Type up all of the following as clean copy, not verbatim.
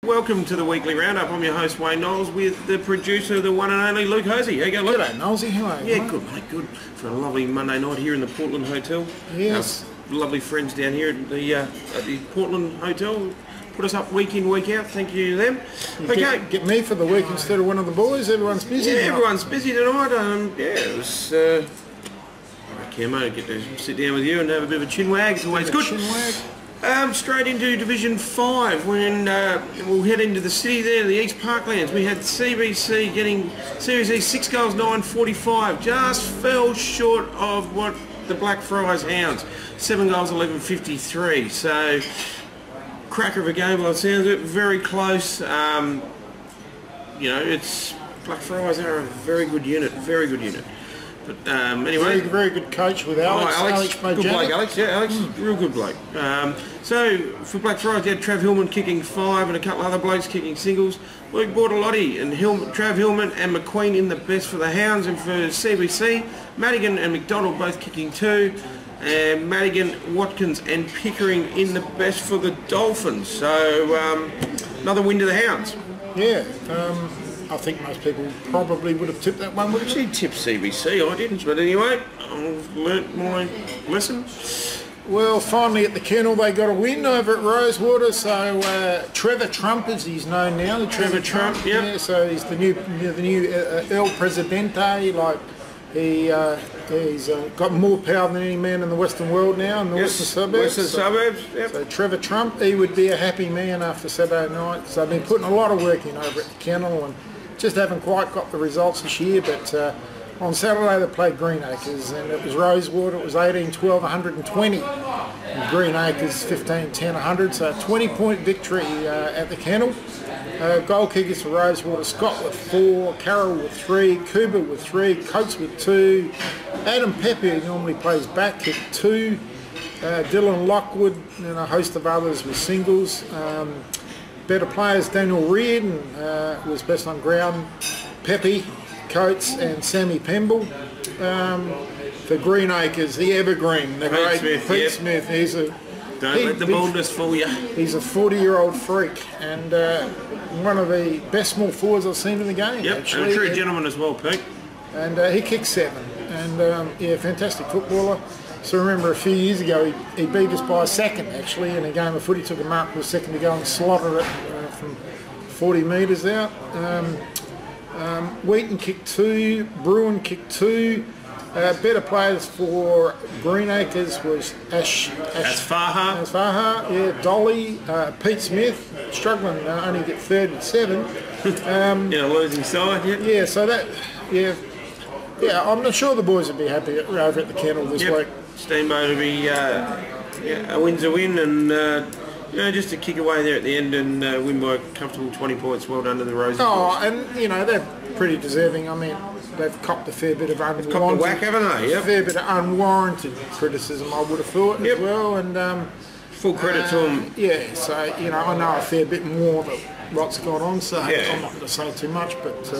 welcome to the weekly roundup. I'm your host Wayne Knowles with the producer, the one and only Luke Hosey. How you going, Luke? G'day, Knowlesy. How are you? Yeah, good, mate, good. For a lovely Monday night here in the Portland Hotel. Yes. Our lovely friends down here at the Portland Hotel put us up week in, week out. Thank you to them. Okay. Get me for the week instead of one of the boys. Everyone's busy. Yeah, everyone's busy tonight. It was... I get to sit down with you and have a bit of a chin wag. It's always good. Chin wag. Straight into Division 5 when we'll head into the city there, the East Parklands. We had CBC getting Series E 6 goals 9.45. Just fell short of what the Blackfriars Hounds. 7 goals 11.53. So, cracker of a game by the sounds of it. Very close. It's Blackfriars are a very good unit. Very good unit. But anyway, very good coach with Alex. Alex good bloke, Alex. Yeah, Alex, real good bloke. So for Blackfriars, you had Trav Hillman kicking 5 and a couple other blokes kicking singles. Luke Bortolotti and Trav Hillman and McQueen in the best for the Hounds, and for CBC, Madigan and McDonald both kicking 2, and Madigan, Watkins and Pickering in the best for the Dolphins. So another win to the Hounds. Yeah. I think most people probably would have tipped that one. Would She tipped CBC, I didn't, but anyway, I've learnt my lesson. Well, finally at the Kennel they got a win over at Rosewater. So Trevor Trump, as he's known now, Trevor Trump, yep. Yeah. So he's the new El Presidente. Like he's got more power than any man in the Western world now, in the Western suburbs. Yep. So Trevor Trump, he would be a happy man after Saturday night. So I've been putting a lot of work in over at the Kennel and just haven't quite got the results this year, but on Saturday they played Greenacres and it was Rosewater. It was 18-12, 120. And Greenacres 15-10, 100. So a 20-point victory at the Kennel. Goal kickers for Rosewater: Scott with 4, Carroll with 3, Cooper with 3, Coates with 2, Adam Pepper, who normally plays back, kicked 2, Dylan Lockwood and a host of others with singles. Better players: Daniel Reardon was best on ground, Pepe, Coates and Sammy Pemble. For Greenacres, the evergreen, the great Pete Smith. Don't let the baldness fool you. He's a 40-year-old freak and one of the best small forwards I've seen in the game. Yep, actually. and a true gentleman as well, Pete. And he kicked 7. And fantastic footballer. So remember a few years ago he beat us by a second actually in a game of footy. Took a mark for a second to go and slotted it from 40 metres out. Wheaton kicked 2, Bruin kicked 2. Better players for Greenacres was Asfaha, yeah, Dolly, Pete Smith, struggling to only get 3rd with 7. In a losing side, yeah. Yeah, so that, yeah, I'm not sure the boys would be happy over at the Kennel this week. Steamboat will be, a win's a win, and just to kick away there at the end and win by a comfortable 20 points. Well done to the Roses. Oh, and they're pretty deserving. I mean, they've copped a fair bit of unwarranted. Copped the whack, haven't they? Yep. A fair bit of unwarranted criticism, I would have thought as well. And full credit to them. Yeah, so I know a fair bit more that what's gone on. So I'm not going to say too much, but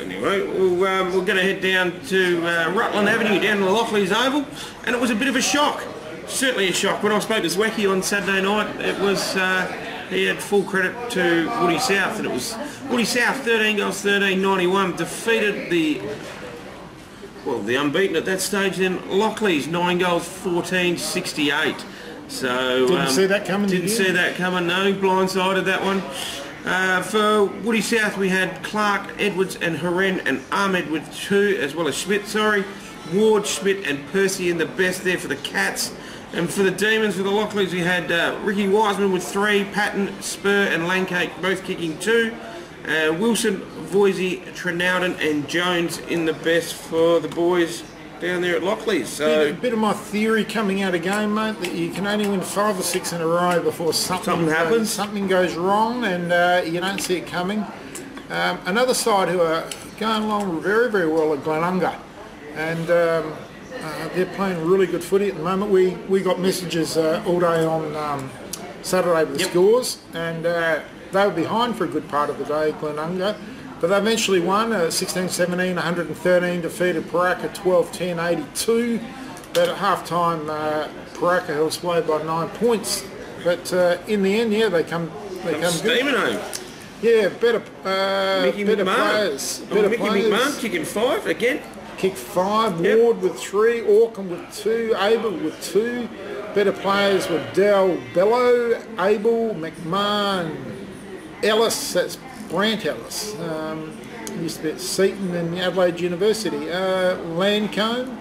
Anyway, we're going to head down to Rutland Avenue, down to the Lockleys Oval, and it was a bit of a shock. Certainly a shock. When I spoke to Zwecky on Saturday night, it was he had full credit to Woody South, and it was Woody South 13 goals 13.91 defeated the unbeaten at that stage then Lockleys 9 goals 14.68. So didn't see that coming. Didn't see that coming. No, blindsided that one. For Woody South we had Clark, Edwards and Horen and Ahmed with 2, as well as Schmidt, Ward, Schmidt and Percy in the best there for the Cats. And for the Demons, for the Lockleys, we had Ricky Wiseman with 3, Patton, Spur and Langcake both kicking 2. Wilson, Voisey, Trenowden and Jones in the best for the boys down there at Lockleys. So a bit of my theory coming out of game, mate, that you can only win 5 or 6 in a row before something happens. Something goes wrong and you don't see it coming. Another side who are going along very, very well at Glenunga. And they're playing really good footy at the moment. We got messages all day on Saturday with the scores, and they were behind for a good part of the day, Glenunga. But they eventually won 16-17, 113, defeated Paraka 12-10, 82. But at half-time, Paraka held sway by 9 points. But in the end, they come They come good. Steaming home. Yeah, better Mickey better McMahon. players. Better Mickey players. McMahon kicking 5 again. Kick 5, Yep. Ward with 3, Orkham with 2, Abel with 2. Better players were Del Bello, Abel, McMahon, Ellis, that's Brant Ellis. Used to be at Seton and Adelaide University. Lancombe,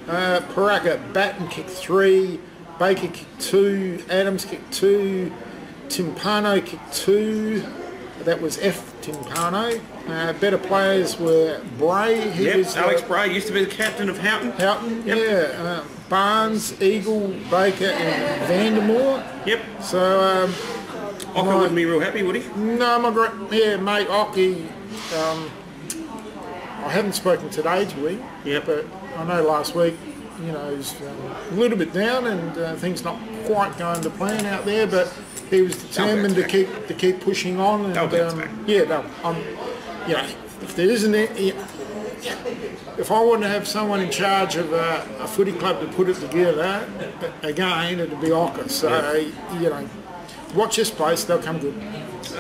Paraka, Batten kicked 3, Baker kicked 2, Adams kicked 2, Timpano kicked 2. That was F. Timpano. Better players were Bray. He was, Alex Bray used to be the captain of Houghton. Houghton, Yep. yeah. Barnes, Eagle, Baker and Vandermoor. Yep. So, Ocker wouldn't be real happy, would he? no, my great, yeah, mate, Ocky, I haven't spoken today to him, Yep. but I know last week, you know, he's a little bit down and things not quite going to plan out there, but he was determined to keep pushing on. And, They'll bounce back. yeah, no, you know, if there isn't any, if I wanted to have someone in charge of a footy club to put it together, again, it'd be Ocker. So, you know, watch this place, they'll come good.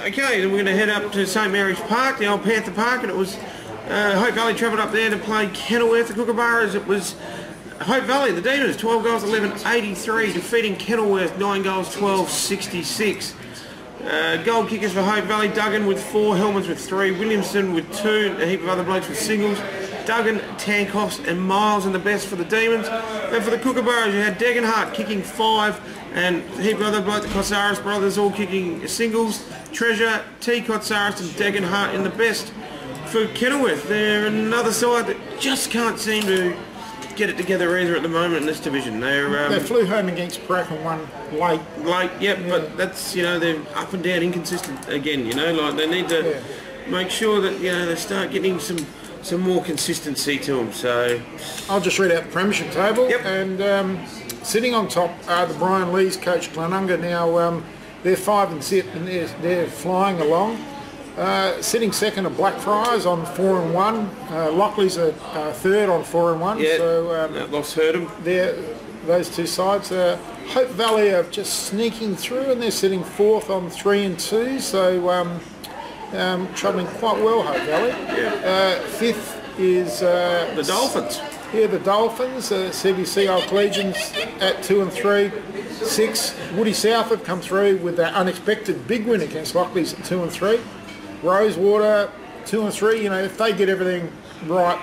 Okay, then we're going to head up to St Mary's Park, the old Panther Park, and it was Hope Valley travelled up there to play Kenilworth, the Kookaburras. It was Hope Valley, the Demons, 12 goals, 11-83, defeating Kenilworth, 9 goals, 12-66. Goal kickers for Hope Valley, Duggan with 4, Hellmans with 3, Williamson with 2, and a heap of other blokes with singles. Duggan, Tankoffs and Miles and the best for the Demons. And for the Kookaburras, you had Degenhart kicking 5, and a heap of other blokes, the Kotsaris brothers, all kicking singles. Treasure, T. Kotsaris and Degenhart in the best. For Kenilworth, they're another side that just can't seem to get it together either at the moment in this division. They flew home against Pratt and won late. But that's, you know, they're up and down, inconsistent again, you know, like they need to make sure that, you know, they start getting some more consistency to them. So I'll just read out the premiership table. Yep. And sitting on top are the Brian Lees coach Glenunga. Now they're 5 and 6 and they're flying along. Sitting second are Blackfriars on 4 and 1. Lockleys are third on 4 and 1. yeah, So lost heard them. those two sides. Hope Valley are just sneaking through and they're sitting 4th on 3 and 2. So travelling quite well, Hope Valley. Yeah. 5th is The Dolphins. Yeah, the Dolphins, CBC Old Legions at 2 and 3. 6, Woody South have come through with that unexpected big win against Lockleys at 2 and 3. Rosewater 2 and 3. You know, if they get everything right,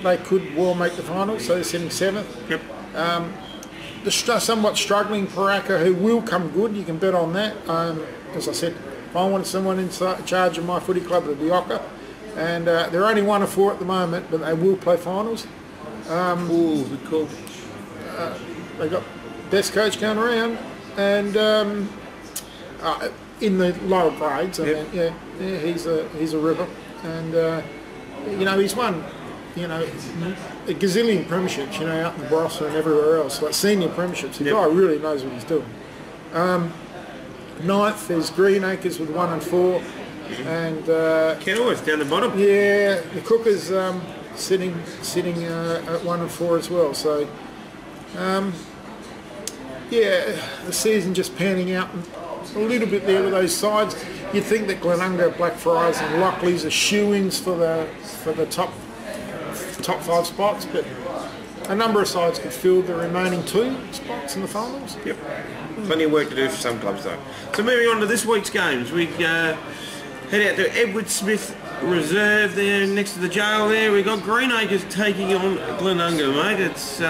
they could well make the finals. So they're sitting 7th. Yep. The somewhat struggling Paraka, who will come good. You can bet on that. As I said, if I wanted someone in charge of my footy club, it would be Ocker. And they're only 1 and 4 at the moment, but they will play finals. Ooh, good call. They got best coach going around, and in the lower grades, I mean, yeah, he's a ripper, and you know, he's won, you know, a gazillion premierships, you know, out in the Barossa and everywhere else, like senior premierships. The guy really knows what he's doing. 9th is Greenacres with 1 and 4, and Kenilworth down the bottom. yeah, the Cookers sitting at 1 and 4 as well. So yeah, the season just panning out a little bit there with those sides. You'd think that Glenunga, Blackfriars and Lockleys are shoo-ins for the top 5 spots, but a number of sides could fill the remaining 2 spots in the finals. Yep. Plenty of work to do for some clubs though. So moving on to this week's games, we head out to Edward Smith Reserve there next to the jail there. We've got Greenacres taking on Glenunga, mate. It's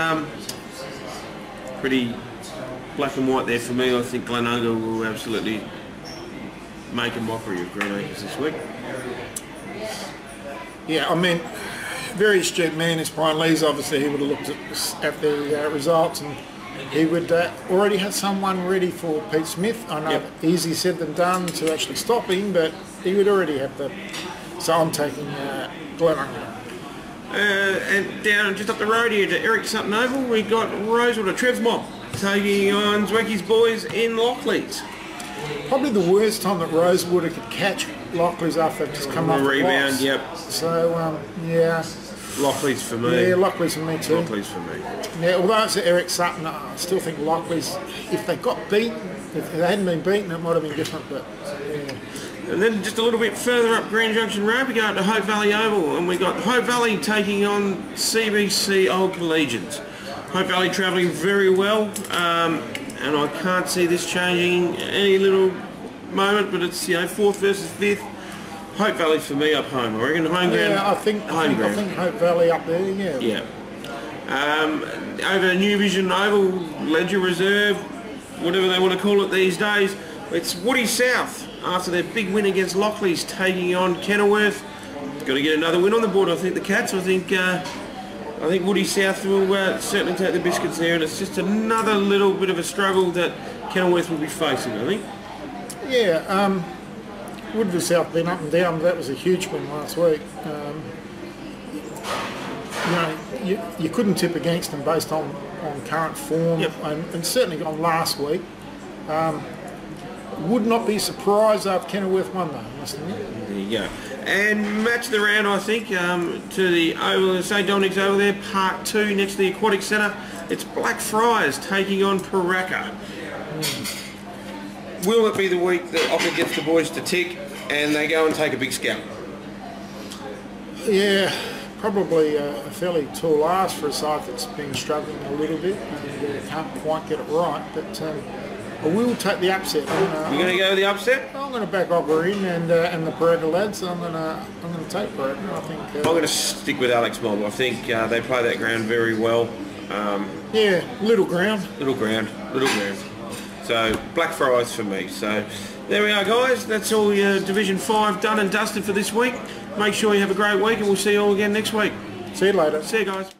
pretty black and white there for me. I think Glenunga will absolutely make a mockery of Greenacres this week. Yeah, I mean, very astute man is Brian Lees. Obviously, he would have looked at the results and he would already have someone ready for Pete Smith. I know easier said than done to actually stop him, but he would already have the. So I'm taking Glenunga. And down just up the road here to Eric Sutton Oval, we got Rosewater Trev's Mob taking on Zwecky's boys in Lockleys. Probably the worst time that Rosewater could catch Lockleys after they've just come off the rebound, loss. yep. So, yeah. Lockleys for me. Yeah, Lockleys for me too. Lockleys for me. Yeah, although it's Eric Sutton, I still think Lockleys, if they got beaten if they hadn't been beaten, it might have been different, but yeah. And then just a little bit further up Grand Junction Road, we go to Hope Valley Oval, and we got Hope Valley taking on CBC Old Collegians. Hope Valley travelling very well, and I can't see this changing any little moment, but it's, you know, 4th versus 5th. Hope Valley for me up home. I reckon home ground. Yeah, I think Hope Valley up there. Yeah. Yeah. Over New Vision Oval, Ledger Reserve, whatever they want to call it these days, it's Woody South after their big win against Lockleys, taking on Kenilworth. Got to get another win on the board. I think the Cats. I think Woody South will certainly take the biscuits there, and it's just another little bit of a struggle that Kenilworth will be facing, I think. Yeah. Woodville South been up and down, but that was a huge win last week. You know, you couldn't tip against them based on current form, yep. and certainly on last week. Would not be surprised after Kenilworth won though, I must admit. There you go. And match the round, I think, to the Oval, St Dominic's over there, Part 2, next to the Aquatic Centre. It's Blackfriars taking on Paraka. Will it be the week that Ocker gets the boys to tick and they go and take a big scalp? Yeah, probably a fairly tall ask for a side that's been struggling a little bit and can't quite get it right, but I will take the upset. You're going to go with the upset? I'm going to back Ocker in and the Paraka lads. I'm going to take Paraka. I think. I'm going to stick with Alex Mob. I think they play that ground very well. Yeah, little ground. Little ground. So Blackfriars for me. So there we are, guys. That's all your Division 5 done and dusted for this week. Make sure you have a great week, and we'll see you all again next week. See you later. See you, guys.